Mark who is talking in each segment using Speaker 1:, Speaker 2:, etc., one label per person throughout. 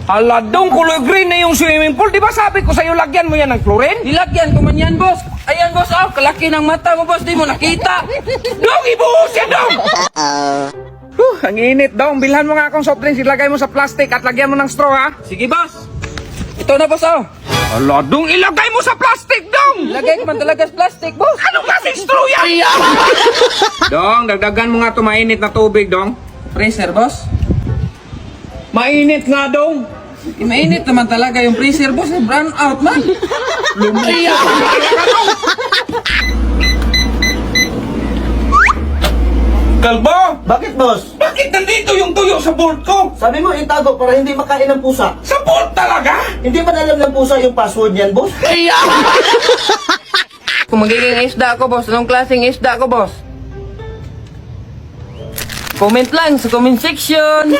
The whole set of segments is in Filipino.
Speaker 1: Hala, dong, kulay green na yung swimming pool. Di ba sabi ko sa'yo, lagyan mo yan ng chlorine?
Speaker 2: Nilagyan ko man yan, boss. Ayan, boss, oh, kalaki ng mata mo, boss. Di mo nakita.
Speaker 1: Dong, ibuhos yan, dong! Ang init, dong. Bilhan mo nga akong soft drinks. Ilagay mo sa plastic at lagyan mo ng straw, ha?
Speaker 2: Sige, boss. Ito na, boss, oh.
Speaker 1: Hala, dong, ilagay mo sa plastic, dong!
Speaker 2: Lagay ko man talaga sa plastic, boss.
Speaker 1: Anong klaseng straw yan? Dong, dagdagan mo nga ito mainit na tubig, dong.
Speaker 2: Freezer, boss.
Speaker 1: Mainit nga, dong.
Speaker 2: Mainit naman talaga yung freezer, boss. Brown out, man.
Speaker 1: Lumaya. Kalbo!
Speaker 3: Bakit, boss?
Speaker 1: Bakit nandito yung tuyo sa board ko?
Speaker 3: Sabi mo itago para hindi makain ng pusa.
Speaker 1: Sa board talaga?
Speaker 3: Hindi ba alam ng pusa yung password niyan, boss?
Speaker 2: Kung magiging isda ko, boss, anong klaseng isda ko, boss? Comment lang sa comment section.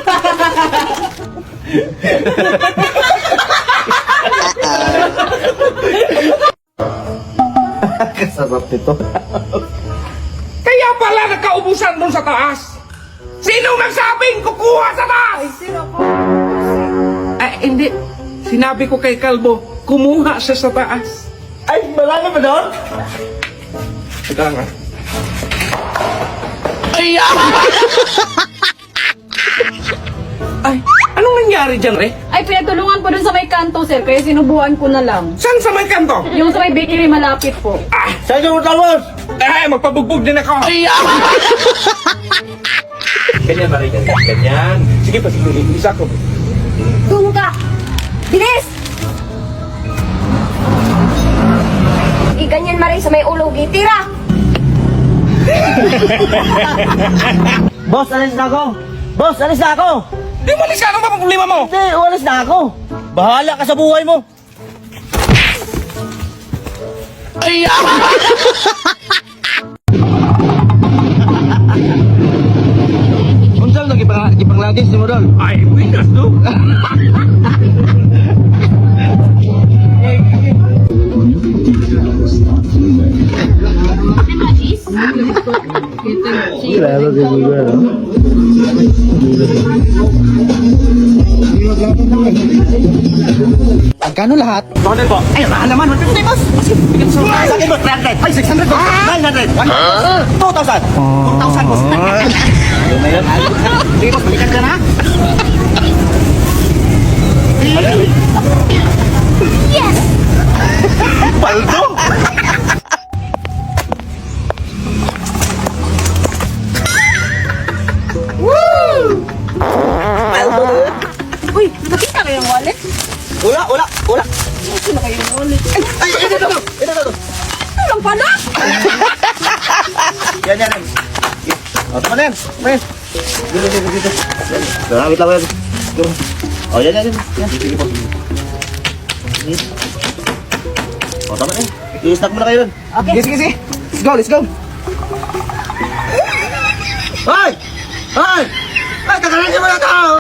Speaker 3: Kasarap nito.
Speaker 1: Kaya pala nagkaubusan doon sa taas. Sinong nagsabing kukuha sa taas? Ay, hindi. Sinabi ko kay Kalbo, kumuha siya sa taas.
Speaker 3: Ay, marami ba doon?
Speaker 1: Teka nga. Ay, anong nangyari dyan, Re?
Speaker 4: Ay, pinatulungan po dun sa may kanto, sir. Kaya sinubuhan ko na lang.
Speaker 1: Saan sa may kanto?
Speaker 4: Yung sa may bakery malapit po.
Speaker 1: Ah,
Speaker 3: Saan yung boss?
Speaker 1: magpabugbog din ako. Ganyan, Marie, ganyan. Ganyan. Sige pa, sige. Isa ko.
Speaker 5: Tungo ka! Bilis! Iganyan maray sa may ulo, gitira!
Speaker 3: Boss, alis na ako! Boss, alis na ako!
Speaker 1: Di mo alis ka, ano ba ang problema mo?
Speaker 3: Hindi, alis na ako! Bahala ka sa buhay mo!
Speaker 2: Unsal lagi ipanglagis ni mo doon?
Speaker 1: Ay, winas do.
Speaker 3: Magkano lahat? Bakit po? Ay, mahal naman! 150, boss! Sa akin, boss! 300! Ay, 600, boss! 900! 2,000! 2,000, boss! Sige, boss, balikan ka na!
Speaker 5: Yes!
Speaker 3: Paldo!
Speaker 5: Uy, nakita kayo yung wallet?
Speaker 3: Wala, wala, wala!
Speaker 5: Nakita na kayo yung wallet.
Speaker 3: Ay, ito!
Speaker 5: Ano lang pala?
Speaker 3: Yan, yan, yan. O, tama na yan. Tama yan. Dito. Wait lang yan. O, yan. Sige po. O, tama na yan. I-stack mo na kayo dun.
Speaker 5: Okay.
Speaker 3: Sige. Let's go. Hoy! Ay, kagalan niyo mga tao!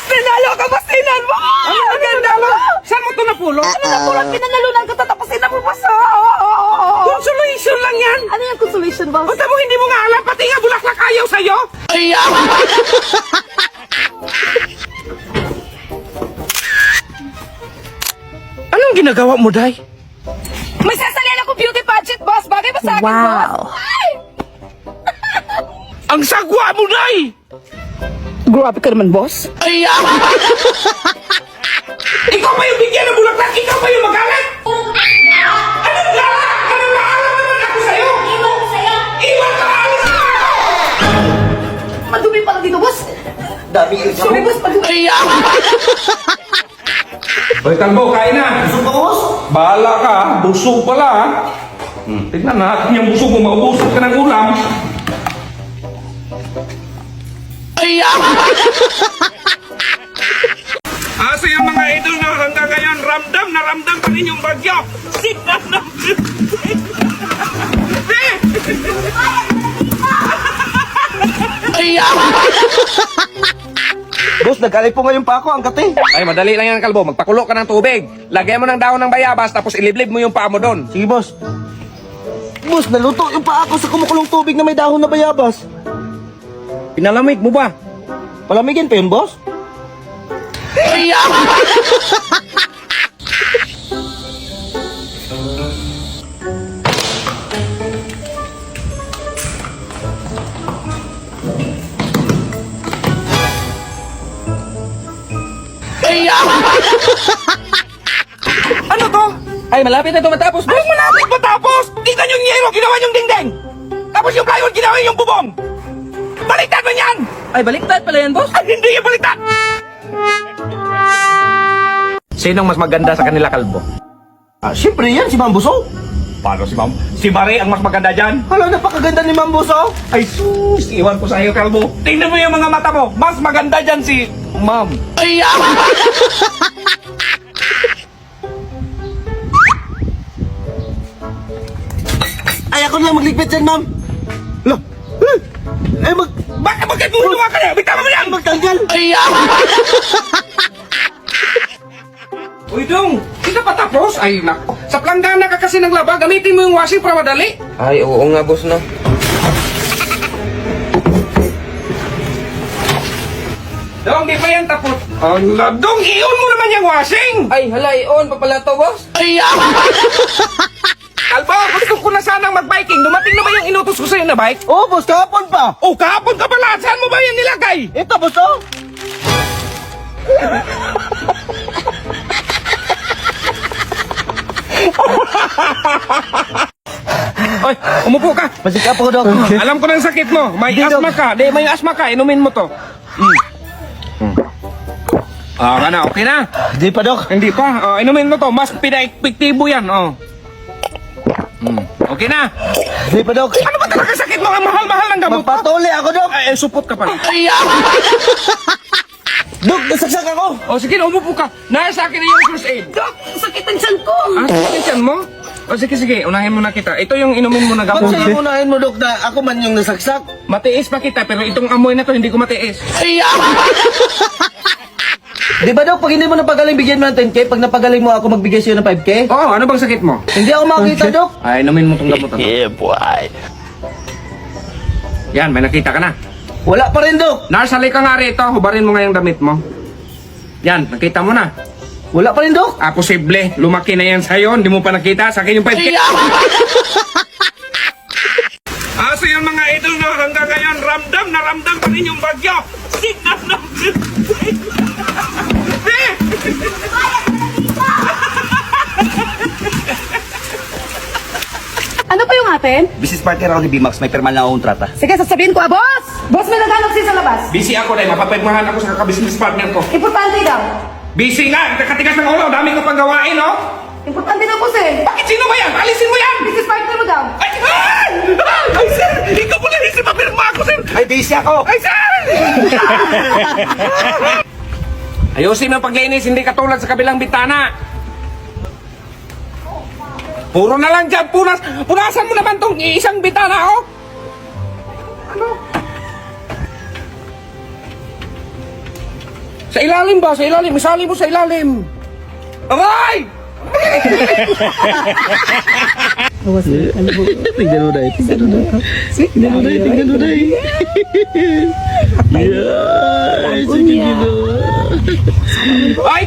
Speaker 1: Sinalo ka ba, sinan mo? Ang maganda mo. Saan mo ito napulot?
Speaker 5: Ano na pula, pinanalunan ko, tatapusin na po ba sa...
Speaker 1: Consolation lang yan.
Speaker 5: Ano yung consolation, boss?
Speaker 1: Basta mo hindi mo nga alam, pati nga bulaklak ayaw sa'yo. Anong ginagawa mo, Day?
Speaker 5: May sasalihan ako beauty pageant, boss. Bagay ba sa akin, boss? Ay!
Speaker 1: Ang sagwa mo, Day!
Speaker 5: Grabe ka naman, boss.
Speaker 1: Ikaw pa yung bigyan ng bulaklak, ikaw pa yung magalit! Anong galak? Anong naalam naman ako sa'yo?
Speaker 5: Iwan ko sa'yo.
Speaker 1: Iwan ka, alis ka ako!
Speaker 5: Madumi pala dito, boss.
Speaker 3: Dami yung
Speaker 5: Sorry, boss. Madumi.
Speaker 1: Hoy, Kalbo, kain na!
Speaker 3: Gusto ko, boss?
Speaker 1: Bahala ka, ha? Busog pala, ha? Tignan natin yung busog mo, maubusog ka ng ulam. So yung mga idol na hanggang ngayon, ramdam na ramdam pa rin yung bagyo. Sinan natin.
Speaker 3: Boss, nag-alay po ngayon pa ako, ang kate.
Speaker 1: Ay, madali lang yan, Kalbo. Magpakulo ka ng tubig. Lagyan mo ng dahon ng bayabas, tapos iliblib mo yung paa mo doon.
Speaker 3: Sige, boss. Boss, naluto yung pa ako sa kumukulong tubig na may dahon na bayabas.
Speaker 1: Pinalamig mo ba?
Speaker 3: Palamigin pa yun, boss?
Speaker 1: Ano to?
Speaker 2: Ay, malapit na ito matapos, boss.
Speaker 1: Ay, malapit matapos! Tingnan yung yero, ginawa yung dingding! Tapos yung plywood, ginawa yung bubong! Baliktad mo yan!
Speaker 2: Ay, baliktad pala yan, boss.
Speaker 1: Ay, hindi yung baliktad! Sinong mas maganda sa kanila, Kalbo?
Speaker 3: Siyempre yan, si Ma'am Buso.
Speaker 1: Paano si Ma'am? Si Marie ang mas maganda dyan?
Speaker 3: Hala, napakaganda ni Ma'am Buso.
Speaker 1: Ay, sus! Iwan ko sa iyo, Kalbo. Tingnan mo yung mga mata mo. Mas maganda dyan si Ma'am.
Speaker 3: Ay, ako na lang magligpit dyan, Ma'am. Lo,
Speaker 1: Bakit mo huluwa ka na? Bitaw mo yan!
Speaker 3: magtanggal.
Speaker 1: Uy, Dong! Hindi ka pa tapos? Ay, nako. Sa planggana ka kasi ng laba, gamitin mo yung washing para madali.
Speaker 2: Ay, oo nga, boss, no.
Speaker 1: Dong, di pa yan tapos. Allah, Dong, iyon mo naman yung washing!
Speaker 2: Ay, hala, on pa pala to, boss.
Speaker 1: Kalbo, gusto ko na sanang mag-biking. Dumating na ba yung inutos ko sa'yo na bike?
Speaker 3: Oh, boss, kahapon pa.
Speaker 1: Oh, kahapon ka pala. Saan mo ba yan nilagay?
Speaker 3: Ito, boss, oh.
Speaker 1: Oy, umupo ka.
Speaker 3: Masik ako, Dok.
Speaker 1: Alam ko ng sakit mo. May
Speaker 3: Hindi,
Speaker 1: asma
Speaker 3: Dok.
Speaker 1: ka. Di, may asma ka. Inumin mo to. Ah, na, okay na.
Speaker 3: Di pa, Dok.
Speaker 1: Hindi pa. Inumin mo to. Mas pinaepektibo yan. Okay na.
Speaker 3: Di pa, Dok.
Speaker 1: Ano ba talaga sakit mo? Ang mahal-mahal ng gamot.
Speaker 3: Magpatuli ako, Dok.
Speaker 1: Ay, supot ka pala.
Speaker 3: Dok, nasaksak ako.
Speaker 1: O sige, umupo ka. Nasa akin na yung first aid.
Speaker 4: Dok, sakit ang tiyan ko.
Speaker 1: Ah, sakit yan mo? O sige, sige. Unahin mo na kita. Ito yung inumin mo na
Speaker 3: Ba't
Speaker 1: gamot.
Speaker 3: sa'yo unahin mo, Dok, na ako man yung nasaksak?
Speaker 1: Matiis pa kita, pero itong amoy na to, hindi ko matiis.
Speaker 3: Di ba, Dok, pag hindi mo napagaling, bigyan mo ng 10K. Pag napagaling mo ako, magbigay sa'yo ng 5K.
Speaker 1: Oo, ano bang sakit mo?
Speaker 3: Hindi ako makita, Dok.
Speaker 1: Ay, inumin mo tong gamot.
Speaker 3: boy.
Speaker 1: Yan, may nakita ka na.
Speaker 3: Wala pa rin, Dok.
Speaker 1: Narsali ka nga rito, hubarin mo nga yung damit mo. Yan, nakita mo na.
Speaker 3: Wala pa rin, Dok.
Speaker 1: Posible, lumaki na yan sa'yo, hindi mo pa nakita, sa akin yung 5K. So yung mga idol no, hanggang ngayon, ramdam na ramdam pa rin yung bagyo. Signal na.
Speaker 4: Ano pa yung atin?
Speaker 3: Business partner ako ni B-Max. May permal na akong trata.
Speaker 4: Sige, sasabihin ko, boss! Boss, may naghanap siya sa labas.
Speaker 1: Busy ako dahil mapapagmahan ako sa kaka-business partner ko.
Speaker 4: Importante daw.
Speaker 1: Busy nga, kakatigas ng ulo, dami ko pang gawain, no?
Speaker 4: Importante daw, boss eh.
Speaker 1: Bakit sino ba yan? Alisin mo yan!
Speaker 4: Business partner mo daw.
Speaker 1: Ay, ay! Ay, sir! Ikaw pala yung mapirma ako, sir!
Speaker 3: Ay, busy ako.
Speaker 1: Ay, sir! Ayusin mo ang paglinis, hindi katulad sa kabilang bitana. Puro na lang dyan, punasan mo naman tong isang bitana, oh! Ano? Sa ilalim ba? Sa ilalim. Isali mo sa ilalim. Aray!
Speaker 3: Tingnan mo dahil. Tingnan mo dahil. Tingnan mo dahil. Tingnan mo dahil. Yeah. Sige,
Speaker 1: Ay!